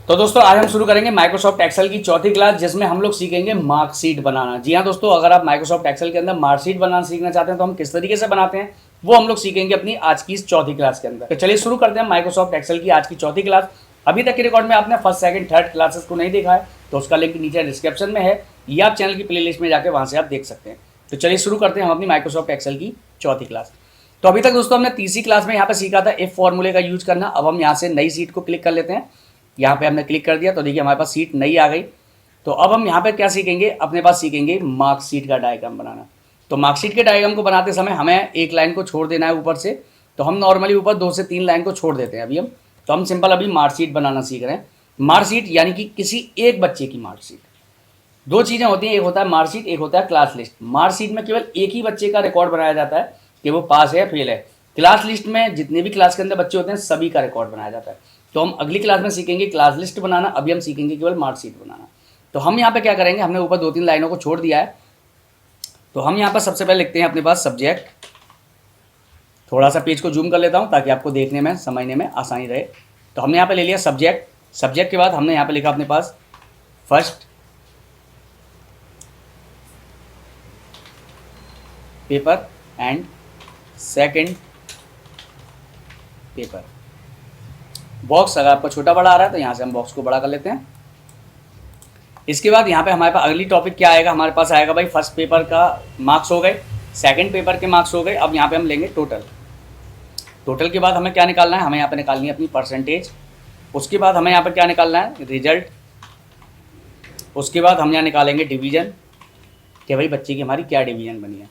तो दोस्तों आज हम शुरू करेंगे माइक्रोसॉफ्ट एक्सेल की चौथी क्लास, जिसमें हम लोग सीखेंगे मार्कशीट बनाना। जी हाँ दोस्तों, अगर आप माइक्रोसॉफ्ट एक्सेल के अंदर मार्कशीट बनाना सीखना चाहते हैं तो हम किस तरीके से बनाते हैं वो हम लोग सीखेंगे अपनी आज की इस चौथी क्लास के अंदर। तो चलिए शुरू करते हैं माइक्रोसॉफ्ट एक्सेल की आज की चौथी क्लास। अभी तक के रिकॉर्ड में आपने फर्स्ट सेकंड थर्ड क्लासेस को नहीं देखा है तो उसका लिंक नीचे डिस्क्रिप्शन में है, या आप चैनल की प्लेलिस्ट में जाकर वहाँ से आप देख सकते हैं। तो चलिए शुरू करते हैं हम अपनी माइक्रोसॉफ्ट एक्सेल की चौथी क्लास। तो अभी तक दोस्तों हमने तीसरी क्लास में यहाँ पे सीखा था इफ फॉर्मूले का यूज करना। अब हम यहाँ से नई सीट को क्लिक कर लेते हैं। यहाँ पे हमने क्लिक कर दिया तो देखिए हमारे पास सीट नई आ गई। तो अब हम यहाँ पे क्या सीखेंगे, अपने पास सीखेंगे मार्कशीट का डायग्राम बनाना। तो मार्कशीट के डायग्राम को बनाते समय हमें एक लाइन को छोड़ देना है ऊपर से, तो हम नॉर्मली ऊपर 2 से 3 लाइन को छोड़ देते हैं। हम सिंपल अभी मार्कशीट बनाना सीख रहे हैं। मार्कशीट यानी कि किसी एक बच्चे की मार्कशीट। दो चीज़ें होती हैं, एक होता है मार्कशीट, एक होता है क्लास लिस्ट। मार्कशीट में केवल एक ही बच्चे का रिकॉर्ड बनाया जाता है कि वो पास है या फेल है। क्लास लिस्ट में जितने भी क्लास के अंदर बच्चे होते हैं सभी का रिकॉर्ड बनाया जाता है। तो हम अगली क्लास में सीखेंगे क्लास लिस्ट बनाना, अभी हम सीखेंगे केवल मार्कशीट बनाना। तो हम यहाँ पे क्या करेंगे, हमने ऊपर 2-3 लाइनों को छोड़ दिया है। तो हम यहाँ पर सबसे पहले लिखते हैं अपने पास सब्जेक्ट। थोड़ा सा पेज को जूम कर लेता हूँ ताकि आपको देखने में समझने में आसानी रहे। तो हमने यहाँ पे ले लिया सब्जेक्ट। सब्जेक्ट के बाद हमने यहाँ पे लिखा अपने पास first paper and second paper. Box अगर आपको छोटा बड़ा आ रहा है तो यहाँ से हम बॉक्स को बड़ा कर लेते हैं। इसके बाद यहाँ पे हमारे पास अगली टॉपिक क्या आएगा, हमारे पास आएगा भाई फर्स्ट पेपर का मार्क्स हो गए, सेकंड पेपर के मार्क्स हो गए। अब यहाँ पे हम लेंगे टोटल। टोटल के बाद हमें क्या निकालना है, हमें यहाँ पे निकालनी है अपनी परसेंटेज। उसके बाद हमें यहाँ पर क्या निकालना है, रिजल्ट। उसके बाद हम यहाँ निकालेंगे डिवीज़न, कि भाई बच्चे की हमारी क्या डिवीज़न बनी है।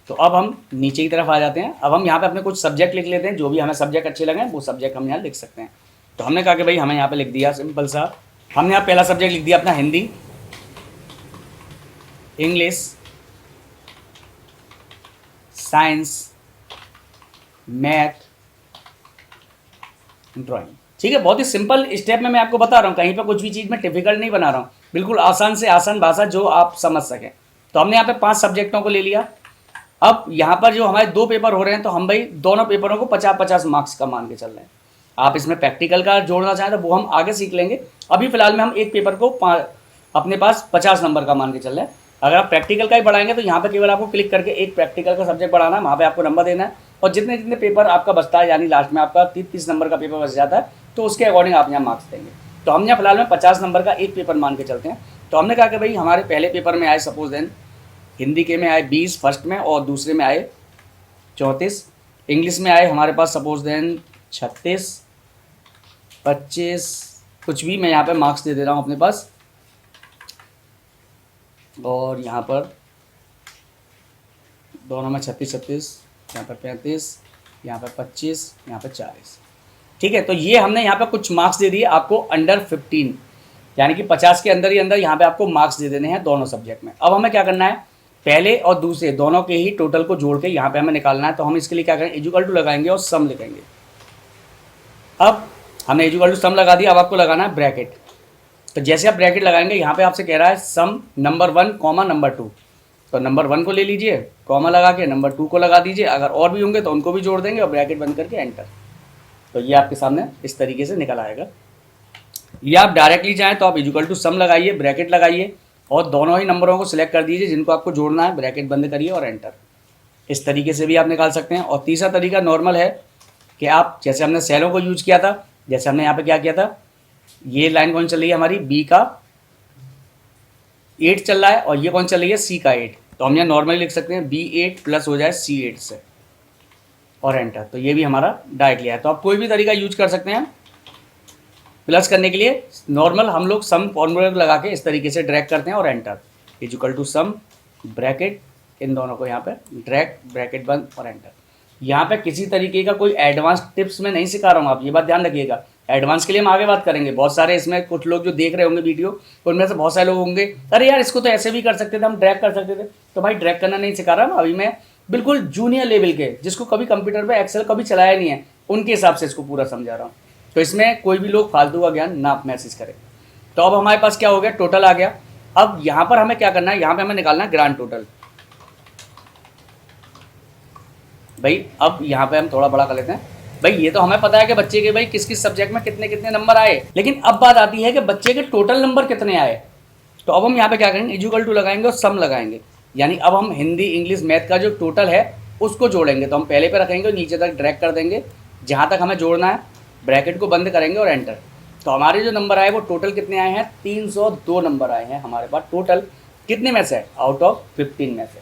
तो अब हम नीचे की तरफ आ जाते हैं। अब हम यहाँ पे अपने कुछ सब्जेक्ट लिख लेते हैं, जो भी हमें सब्जेक्ट अच्छे लगे वो सब्जेक्ट हम यहाँ लिख सकते हैं। तो हमने कहा कि भाई हमें यहाँ पे लिख दिया सिंपल सा, हमने यहाँ पहला सब्जेक्ट लिख दिया अपना Hindi, English, science, math, drawing. ठीक है, बहुत ही सिंपल स्टेप में मैं आपको बता रहा हूँ, कहीं पे कुछ भी चीज़ में डिफिकल्ट नहीं बना रहा हूँ, बिल्कुल आसान से आसान भाषा जो आप समझ सकें। तो हमने यहाँ पे 5 सब्जेक्टों को ले लिया। अब यहाँ पर जो हमारे 2 पेपर हो रहे हैं तो हम भाई दोनों पेपरों को 50-50 मार्क्स का मान के चल रहे हैं। आप इसमें प्रैक्टिकल का जोड़ना चाहें तो वो हम आगे सीख लेंगे। अभी फिलहाल में हम एक पेपर को अपने पास 50 नंबर का मान के चल रहे हैं। अगर आप प्रैक्टिकल का ही बढ़ाएंगे तो यहाँ पर केवल आपको क्लिक करके एक प्रैक्टिकल का सब्जेक्ट बढ़ाना है, वहाँ पर आपको नंबर देना है, और जितने जितने पेपर आपका बचता है, यानी लास्ट में आपका 30 नंबर का पेपर बच जाता है, तो उसके अकॉर्डिंग आप यहाँ मार्क्स देंगे। तो हम यहाँ फिलहाल में 50 नंबर का एक पेपर मान के चलते हैं। तो हमने कहा कि भाई हमारे पहले पेपर में आए सपोज देन हिंदी के में आए 20 फर्स्ट में, और दूसरे में आए 34, इंग्लिश में आए हमारे पास सपोज देन 36, 25, कुछ भी मैं यहाँ पे मार्क्स दे रहा हूँ अपने पास। और यहाँ पर दोनों में 36, यहाँ पर 35, यहाँ पर 25, यहाँ पर 40। ठीक है, तो ये हमने यहाँ पे कुछ मार्क्स दे दिए आपको अंडर 15, यानी कि 50 के अंदर ही अंदर यहाँ पे आपको मार्क्स दे देने हैं दोनों सब्जेक्ट में। अब हमें क्या करना है, पहले और दूसरे दोनों के ही टोटल को जोड़ के यहाँ पे हमें निकालना है। तो हम इसके लिए क्या करें, इक्वल टू लगाएंगे और सम लिखेंगे। अब हमने इक्वल टू सम लगा दिया, अब आपको लगाना है ब्रैकेट। तो जैसे आप ब्रैकेट लगाएंगे यहाँ पे आपसे कह रहा है सम नंबर 1 कॉमा नंबर 2, तो नंबर 1 को ले लीजिए, कॉमा लगा के नंबर 2 को लगा दीजिए, अगर और भी होंगे तो उनको भी जोड़ देंगे और ब्रैकेट बंद करके एंटर। तो ये आपके सामने इस तरीके से निकल आएगा। या आप डायरेक्टली चाहें तो आप इक्वल टू सम लगाइए, ब्रैकेट लगाइए और दोनों ही नंबरों को सिलेक्ट कर दीजिए जिनको आपको जोड़ना है, ब्रैकेट बंद करिए और एंटर। इस तरीके से भी आप निकाल सकते हैं। और तीसरा तरीका नॉर्मल है कि आप जैसे हमने सेलों को यूज किया था, जैसे हमने यहाँ पे क्या किया था, ये लाइन कौन चल रही है हमारी, बी का 8 चल रहा है और ये कौन चल रही है, सी का 8। तो हम यहाँ नॉर्मली लिख सकते हैं B8 प्लस हो जाए C8 से और एंटर। तो ये भी हमारा डायरेक्टली है। तो आप कोई भी तरीका यूज कर सकते हैं प्लस करने के लिए। नॉर्मल हम लोग सम फॉर्मूला लगा के इस तरीके से ड्रैग करते हैं और enter, equal to sum bracket, इन दोनों को यहाँ पे ड्रैग, ब्रैकेट बंद और एंटर। यहाँ पे किसी तरीके का कोई एडवांस टिप्स में नहीं सिखा रहा हूँ, आप ये बात ध्यान रखिएगा। एडवांस के लिए हम आगे बात करेंगे। बहुत सारे इसमें कुछ लोग जो देख रहे होंगे वीडियो, उनमें से बहुत सारे लोग होंगे अरे यार इसको तो ऐसे भी कर सकते थे, हम ड्रैग कर सकते थे। तो भाई ड्रैग करना नहीं सिखा रहा हूँ, अभी मैं बिल्कुल जूनियर लेवल के, जिसको कभी कंप्यूटर पर एक्सेल कभी चलाया नहीं है, उनके हिसाब से इसको पूरा समझा रहा हूँ। तो इसमें कोई भी लोग फालतू का ज्ञान ना मैसेज करें। तो अब हमारे पास क्या हो गया, टोटल आ गया। अब यहाँ पर हमें क्या करना है, यहाँ पे हमें निकालना है ग्रांड टोटल। भाई अब यहाँ पे हम थोड़ा बड़ा कर लेते हैं। भाई ये तो हमें पता है कि बच्चे के भाई किस किस सब्जेक्ट में कितने कितने नंबर आए, लेकिन अब बात आती है कि बच्चे के टोटल नंबर कितने आए। तो अब हम यहाँ पे क्या करेंगे, इक्वल टू लगाएंगे और सम लगाएंगे, यानी अब हम हिंदी इंग्लिश मैथ का जो टोटल है उसको जोड़ेंगे। तो हम पहले पे रखेंगे और नीचे तक ड्रैग कर देंगे जहाँ तक हमें जोड़ना है, ब्रैकेट को बंद करेंगे और एंटर। तो हमारे जो नंबर आए वो टोटल कितने आए हैं, 302 नंबर आए हैं हमारे पास टोटल। कितने में से, आउट ऑफ 15 में से,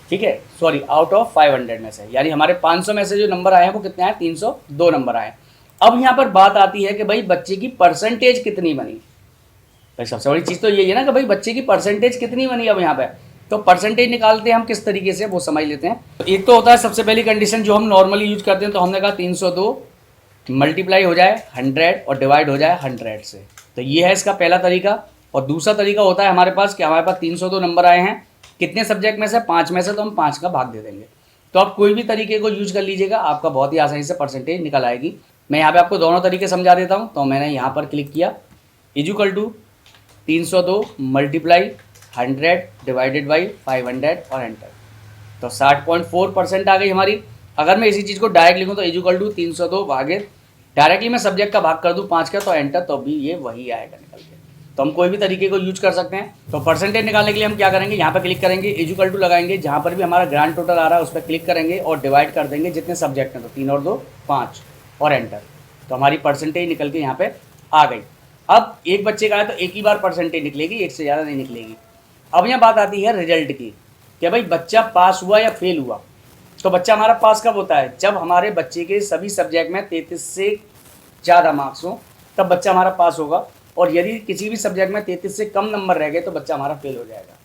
ठीक है, सॉरी आउट ऑफ 500 में से, यानी हमारे 500 में से जो नंबर आए हैं वो कितने आए, 302 नंबर आए। अब यहाँ पर बात आती है कि भाई बच्चे की परसेंटेज कितनी बनी। भाई सबसे बड़ी चीज़ तो यही है ना कि भाई बच्चे की परसेंटेज कितनी बनी। अब यहाँ पे तो परसेंटेज निकालते हैं हम किस तरीके से, वो समझ लेते हैं। तो एक तो होता है सबसे पहली कंडीशन जो हम नॉर्मली यूज करते हैं, तो हमने कहा 302 मल्टीप्लाई हो जाए 100 और डिवाइड हो जाए 100 से। तो ये है इसका पहला तरीका। और दूसरा तरीका होता है हमारे पास कि हमारे पास 302 नंबर आए हैं, कितने सब्जेक्ट में से, 5 में से, तो हम 5 का भाग दे देंगे। तो आप कोई भी तरीके को यूज कर लीजिएगा, आपका बहुत ही आसानी से परसेंटेज निकल आएगी। मैं यहाँ पे आपको दोनों तरीके समझा देता हूँ। तो मैंने यहाँ पर क्लिक किया, equal to 302 multiply 100 divided by 500 और एंटर। तो 60.4% आ गई हमारी। अगर मैं इसी चीज़ को डायरेक्ट लिखूँ तो इक्वल टू 302 भागे डायरेक्टली मैं सब्जेक्ट का भाग कर दूँ 5 का, तो एंटर, तो भी ये वही आएगा निकल के। तो हम कोई भी तरीके को यूज कर सकते हैं। तो परसेंटेज निकालने के लिए हम क्या करेंगे, यहाँ पर क्लिक करेंगे, इक्वल टू लगाएंगे, जहाँ पर भी हमारा ग्रांड टोटल आ रहा है उस पर क्लिक करेंगे और डिवाइड कर देंगे जितने सब्जेक्ट हैं, तो 3 और 2 5 और एंटर। तो हमारी परसेंटेज निकल के यहाँ पे आ गई। अब एक बच्चे का है तो एक ही बार परसेंटेज निकलेगी, एक से ज़्यादा नहीं निकलेगी। अब यहाँ बात आती है रिजल्ट की, कि भाई बच्चा पास हुआ या फेल हुआ। तो बच्चा हमारा पास कब होता है, जब हमारे बच्चे के सभी सब्जेक्ट में 33 से ज़्यादा मार्क्स हों, तब बच्चा हमारा पास होगा। और यदि किसी भी सब्जेक्ट में 33 से कम नंबर रह गए तो बच्चा हमारा फेल हो जाएगा।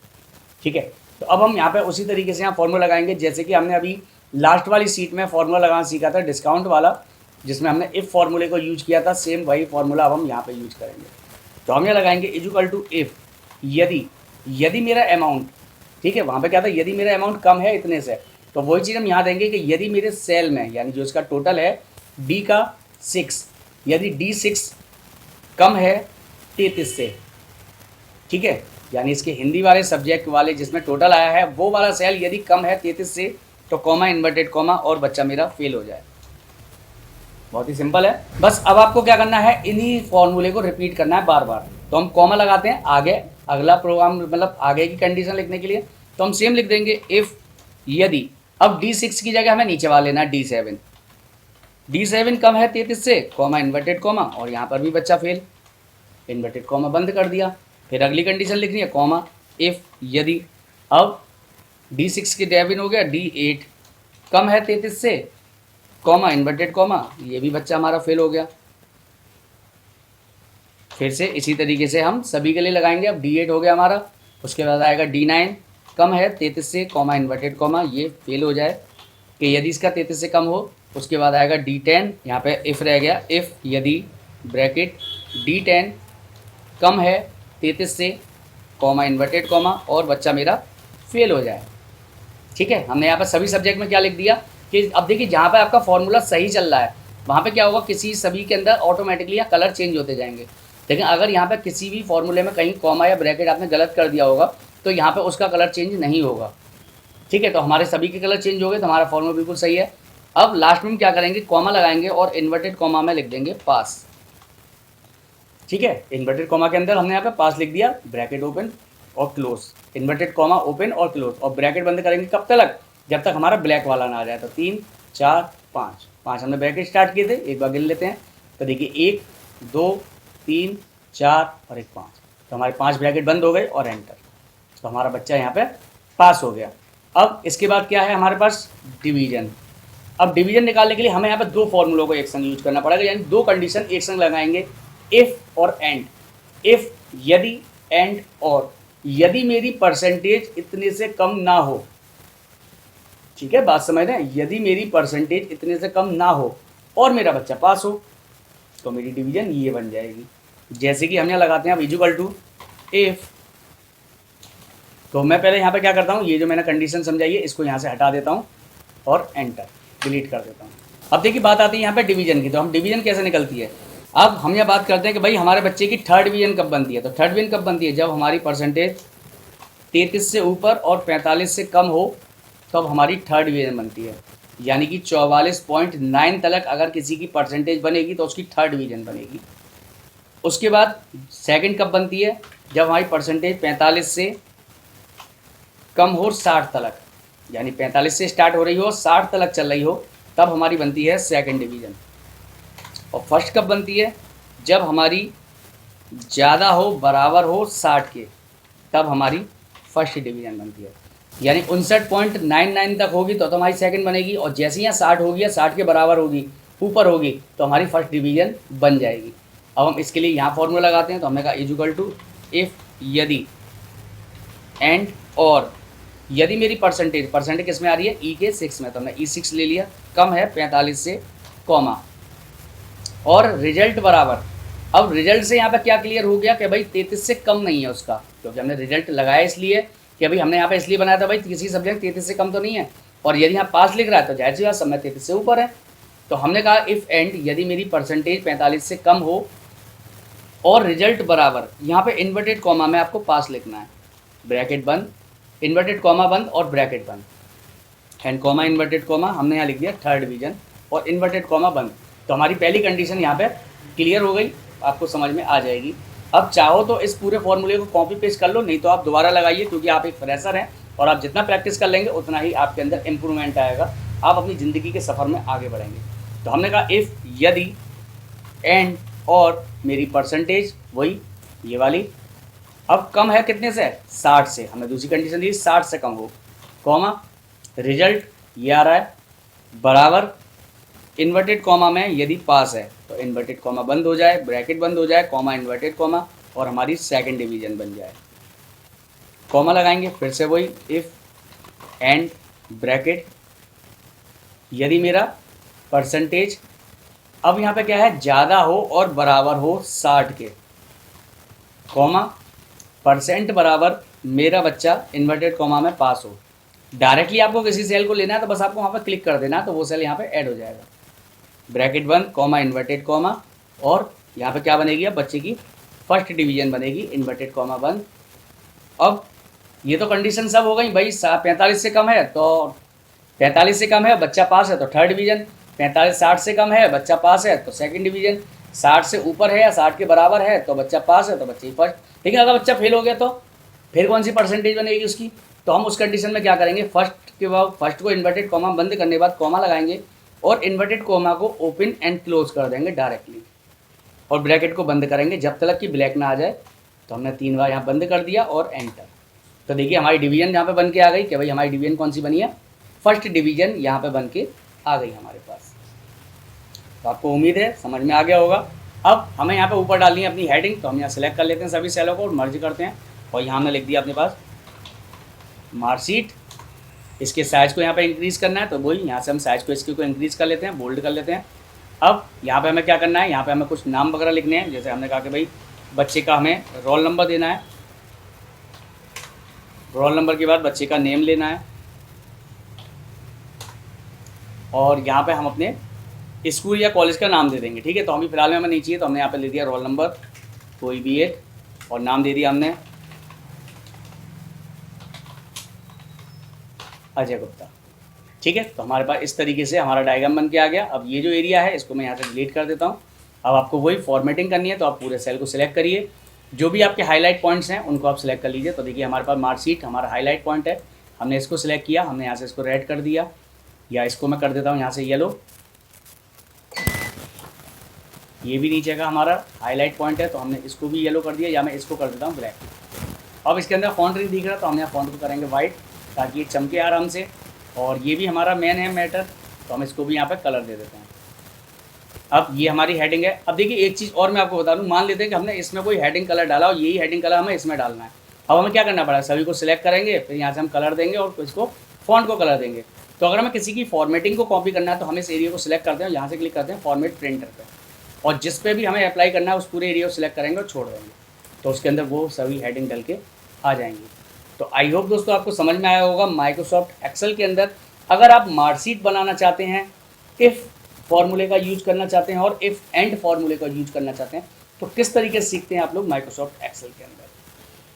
ठीक है, तो अब हम यहाँ पे उसी तरीके से यहाँ फॉर्मूला लगाएंगे, जैसे कि हमने अभी लास्ट वाली सीट में फॉर्मूला लगाना सीखा था डिस्काउंट वाला, जिसमें हमने इफ़ फॉर्मूले को यूज किया था, सेम वही फॉर्मूला अब हम यहाँ पे यूज करेंगे। तो हम यहाँ लगाएंगे इक्वल टू इफ़, यदि मेरा अमाउंट, ठीक है, वहाँ पे क्या था, यदि मेरा अमाउंट कम है इतने से, तो वही चीज़ हम यहाँ देंगे कि यदि मेरे सेल में, यानी जो इसका टोटल है डी का 6, यदि D6 कम है 33 से, ठीक है, यानी इसके हिंदी वाले सब्जेक्ट वाले जिसमें टोटल आया है वो वाला सेल यदि कम है 33 से, तो कॉमा इन्वर्टेड कॉमा और बच्चा मेरा फेल हो जाए। बहुत ही सिंपल है। बस अब आपको क्या करना है, इन्हीं फॉर्मूले को रिपीट करना है बार बार। तो हम कॉमा लगाते हैं आगे, अगला प्रोग्राम मतलब आगे की कंडीशन लिखने के लिए। तो हम सेम लिख देंगे इफ़ यदि, अब D6 की जगह हमें नीचे वाला लेना है D7 कम है 33 से, कॉमा इन्वर्टेड कॉमा, और यहाँ पर भी बच्चा फेल, इन्वर्टेड कॉमा बंद कर दिया। फिर अगली कंडीशन लिखनी है कॉमा इफ़ यदि, अब D6 के 7 हो गया, D8 कम है 33 से, कॉमा इन्वर्टेड कॉमा, ये भी बच्चा हमारा फेल हो गया। फिर से इसी तरीके से हम सभी के लिए लगाएंगे। अब D8 हो गया हमारा, उसके बाद आएगा D9 कम है 33 से, कॉमा इन्वर्टेड कॉमा, ये फेल हो जाए कि यदि इसका 33 से कम हो। उसके बाद आएगा D10, यहाँ पे इफ़ रह गया, इफ़ यदि ब्रैकेट D10 कम है 33 से, कॉमा इन्वर्टेड कॉमा, और बच्चा मेरा फेल हो जाए। ठीक है, हमने यहाँ पर सभी सब्जेक्ट में क्या लिख दिया कि अब देखिए जहाँ पे आपका फॉर्मूला सही चल रहा है वहाँ पे क्या होगा, किसी सभी के अंदर ऑटोमेटिकली या कलर चेंज होते जाएंगे। लेकिन अगर यहाँ पे किसी भी फॉर्मूले में कहीं कॉमा या ब्रैकेट आपने गलत कर दिया होगा तो यहाँ पे उसका कलर चेंज नहीं होगा। ठीक है, तो हमारे सभी के कलर चेंज हो गए, तो हमारा फॉर्मूला बिल्कुल सही है। अब लास्ट में हम क्या करेंगे, कॉमा लगाएंगे और इन्वर्टेड कॉमा में लिख देंगे पास। ठीक है, इन्वर्टेड कॉमा के अंदर हमने यहाँ पे पास लिख दिया, ब्रैकेट ओपन और क्लोज, इन्वर्टेड कॉमा ओपन और क्लोज, और ब्रैकेट बंद करेंगे कब तक, जब तक हमारा ब्लैक वाला ना आ जाए। तो 3 4 5 हमने ब्रैकेट स्टार्ट किए थे, एक बार गिन लेते हैं। तो देखिए 1 2 3 4 और 1 5, तो हमारे 5 ब्रैकेट बंद हो गए और एंटर। तो हमारा बच्चा यहाँ पे पास हो गया। अब इसके बाद क्या है हमारे पास, डिवीजन। अब डिवीजन निकालने के लिए हमें यहाँ पे 2 फॉर्मूलों को एक संग यूज करना पड़ेगा, यानी 2 कंडीशन एक संग लगाएंगे, इफ़ और एंड। इफ़ यदि, एंड और, यदि मेरी परसेंटेज इतने से कम ना हो। ठीक है, बात समझ रहे हैं, यदि मेरी परसेंटेज इतने से कम ना हो और मेरा बच्चा पास हो तो मेरी डिवीजन ये बन जाएगी। जैसे कि हम यहाँ लगाते हैं अब इक्वल टू इफ़, तो मैं पहले यहाँ पे क्या करता हूँ, ये जो मैंने कंडीशन समझाई है इसको यहाँ से हटा देता हूँ और एंटर डिलीट कर देता हूँ। अब देखिए बात आती है यहाँ पे डिवीजन की। तो हम डिवीजन कैसे निकलती है, अब हम यह बात करते हैं कि भाई हमारे बच्चे की थर्ड डिवीजन कब बनती है। तो थर्ड डिवीजन कब बनती है, जब हमारी परसेंटेज 33 से ऊपर और 45 से कम हो, तब हमारी थर्ड डिवीजन बनती है। यानी कि 44.9 तक अगर किसी की परसेंटेज बनेगी तो उसकी थर्ड डिवीजन बनेगी। उसके बाद सेकंड कब बनती है, जब हमारी परसेंटेज 45 से कम हो 60 तक, यानी 45 से स्टार्ट हो रही हो 60 तक चल रही हो, तब हमारी बनती है सेकंड डिवीजन। और फर्स्ट कब बनती है, जब हमारी ज़्यादा हो बराबर हो 60 के, तब हमारी फर्स्ट डिवीजन बनती है। यानी 59.99 तक होगी तो हमारी सेकंड बनेगी, और जैसे ही यहाँ 60 होगी या 60 के बराबर होगी, ऊपर होगी, तो हमारी फर्स्ट डिवीजन बन जाएगी। अब हम इसके लिए यहाँ फॉर्मूला लगाते हैं, तो हमने कहा इक्वल टू इफ़ यदि एंड और यदि मेरी परसेंटेज किस में आ रही है, ई के 6 में, तो हमने E6 ले लिया, कम है 45 से कॉमा, और रिजल्ट बराबर। अब रिजल्ट से यहाँ पे क्या क्लियर हो गया कि भाई 33 से कम नहीं है उसका, क्योंकि हमने रिजल्ट लगाया इसलिए कि भाई हमने यहाँ पे इसलिए बनाया था भाई किसी सब्जेक्ट 33 से कम तो नहीं है, और यदि यहाँ पास लिख रहा है तो जाहिर सी बात सब में 33 से ऊपर है। तो हमने कहा इफ़ एंड यदि मेरी परसेंटेज 45 से कम हो और रिजल्ट बराबर, यहाँ पे इन्वर्टेड कॉमा में आपको पास लिखना है, ब्रैकेट बंद, इन्वर्टेड कॉमा बंद और ब्रैकेट बंद, एंड कॉमा इन्वर्टेड कॉमा, हमने यहाँ लिख दिया थर्ड डिवीजन और इन्वर्टेड कॉमा बंद। तो हमारी पहली कंडीशन यहाँ पे क्लियर हो गई, आपको समझ में आ जाएगी। अब चाहो तो इस पूरे फॉर्मूले को कॉपी पेस्ट कर लो, नहीं तो आप दोबारा लगाइए, क्योंकि आप एक फ्रेशर हैं और आप जितना प्रैक्टिस कर लेंगे उतना ही आपके अंदर इम्प्रूवमेंट आएगा, आप अपनी ज़िंदगी के सफ़र में आगे बढ़ेंगे। तो हमने कहा इफ़ यदि एंड और मेरी परसेंटेज वही ये वाली, अब कम है कितने से, 60 से, हमने दूसरी कंडीशन दी 60 से कम हो, कॉमा रिजल्ट ये आ रहा है बराबर, इन्वर्टेड कॉमा में यदि पास है तो इन्वर्टेड कॉमा बंद हो जाए, ब्रैकेट बंद हो जाए, कॉमा इन्वर्टेड कॉमा, और हमारी सेकंड डिवीजन बन जाए। कॉमा लगाएंगे, फिर से वही इफ़ एंड ब्रैकेट यदि मेरा परसेंटेज, अब यहाँ पे क्या है, ज़्यादा हो और बराबर हो 60 के, कॉमा परसेंट बराबर मेरा बच्चा इन्वर्टेड कॉमा में पास हो। डायरेक्टली आपको किसी सेल को लेना है तो बस आपको वहाँ पर क्लिक कर देना है, तो वो सेल यहाँ पे ऐड हो जाएगा, ब्रैकेट बंद, कॉमा इन्वर्टेड कॉमा, और यहाँ पे क्या बनेगी, अब बच्चे की फर्स्ट डिवीजन बनेगी, इन्वर्टेड कॉमा बंद। अब ये तो कंडीशन सब हो गई भाई, 45 से कम है तो 45 से कम है बच्चा पास है तो थर्ड डिवीजन, 60 से कम है बच्चा पास है तो सेकंड डिवीजन, 60 से ऊपर है या 60 के बराबर है तो बच्चा पास है तो बच्चे ही फर्स्ट। लेकिन अगर बच्चा फेल हो गया तो फिर कौन सी परसेंटेज बनेगी उसकी, तो हम उस कंडीशन में क्या करेंगे, फर्स्ट को इन्वर्टेड कॉमा बंद करने के बाद कॉमा लगाएंगे और इन्वर्टेड कॉमा को ओपन एंड क्लोज कर देंगे डायरेक्टली, और ब्रैकेट को बंद करेंगे जब तक कि ब्लैक ना आ जाए। तो हमने 3 बार यहाँ बंद कर दिया और एंटर। तो देखिए हमारी डिवीजन यहाँ पे बन के आ गई कि भाई हमारी डिवीजन कौन सी बनी है, फर्स्ट डिवीजन यहाँ पे बन के आ गई हमारे पास। तो आपको उम्मीद है समझ में आ गया होगा। अब हमें यहाँ पे ऊपर डालनी है अपनी हेडिंग, तो हम यहाँ सेलेक्ट कर लेते हैं सभी सेलों को और मर्ज करते हैं, और यहाँ हमने लिख दिया अपने पास मार्कशीट। इसके साइज़ को यहाँ पे इंक्रीज़ करना है, तो वही यहाँ से हम साइज़ को इसके को इंक्रीज़ कर लेते हैं, बोल्ड कर लेते हैं। अब यहाँ पे हमें क्या करना है, यहाँ पे हमें कुछ नाम वगैरह लिखने हैं, जैसे हमने कहा कि भाई बच्चे का हमें रोल नंबर देना है, रोल नंबर के बाद बच्चे का नेम लेना है, और यहाँ पे हम अपने स्कूल या कॉलेज का नाम दे देंगे, ठीक है। तो अभी फिलहाल में हमें नहीं चाहिए, तो हमने यहाँ पे ले दिया रोल नंबर कोई भी एक, और नाम दे दिया हमने अजय गुप्ता, ठीक है। तो हमारे पास इस तरीके से हमारा डायग्राम बन के आ गया। अब ये जो एरिया है इसको मैं यहाँ से डिलीट कर देता हूँ। अब आपको वही फॉर्मेटिंग करनी है, तो आप पूरे सेल को सिलेक्ट करिए, जो भी आपके हाईलाइट पॉइंट्स हैं उनको आप सिलेक्ट कर लीजिए। तो देखिए हमारे पास मार्कशीट हमारा हाईलाइट पॉइंट है, हमने इसको सिलेक्ट किया, हमने यहाँ से इसको रेड कर दिया, या इसको मैं कर देता हूँ यहाँ से येलो, ये भी नीचे का हमारा हाईलाइट पॉइंट है तो हमने इसको भी येलो कर दिया, या मैं इसको कर देता हूँ ब्लैक। अब इसके अंदर फॉन्ट नहीं दिख रहा तो हम यहाँ फॉन्ट को करेंगे वाइट, ताकि ये चमके आराम से, और ये भी हमारा मेन है मैटर, तो हम इसको भी यहाँ पे कलर दे देते हैं। अब ये हमारी हेडिंग है। अब देखिए एक चीज़ और मैं आपको बता दूँ, मान लेते हैं कि हमने इसमें कोई हेडिंग कलर डाला और यही हेडिंग कलर हमें इसमें डालना है। अब हमें क्या करना पड़ा, सभी को सिलेक्ट करेंगे, फिर यहाँ से हम कलर देंगे और इसको फॉन्ट को कलर देंगे। तो अगर हमें किसी की फॉर्मेटिंग को कॉपी करना है तो हम इस एरिया को सिलेक्ट करते हैं, यहाँ से क्लिक करते हैं फॉर्मेट प्रिंटर पर, और जिस पे भी हमें अप्लाई करना है उस पूरे एरिया को सिलेक्ट करेंगे और छोड़ देंगे, तो उसके अंदर वो सभी हेडिंग डल के आ जाएंगी। तो आई होप दोस्तों आपको समझ में आया होगा माइक्रोसॉफ्ट एक्सेल के अंदर अगर आप मार्कशीट बनाना चाहते हैं, इफ़ फॉर्मूले का यूज करना चाहते हैं और इफ़ एंड फॉर्मूले का यूज करना चाहते हैं, तो किस तरीके से सीखते हैं आप लोग माइक्रोसॉफ्ट एक्सेल के अंदर।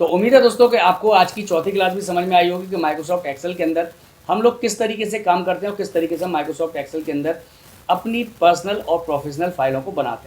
तो उम्मीद है दोस्तों कि आपको आज की चौथी क्लास भी समझ में आई होगी कि माइक्रोसॉफ्ट एक्सेल के अंदर हम लोग किस तरीके से काम करते हैं और किस तरीके से माइक्रोसॉफ्ट एक्सेल के अंदर अपनी पर्सनल और प्रोफेशनल फाइलों को बनाते हैं।